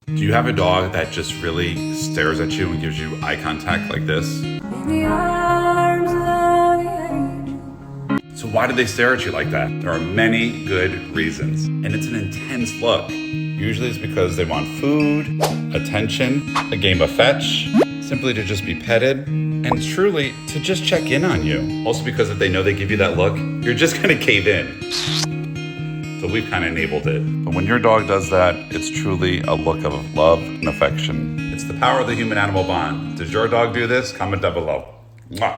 Do you have a dog that just really stares at you and gives you eye contact like this? In the arms of the angel. So why do they stare at you like that? There are many good reasons, and it's an intense look. Usually it's because they want food, attention, a game of fetch, simply to just be petted, and truly to just check in on you. Also because if they know they give you that look, you're just gonna cave in. So we've kind of enabled it. But when your dog does that, it's truly a look of love and affection. It's the power of the human-animal bond. Does your dog do this? Comment down below. Mwah.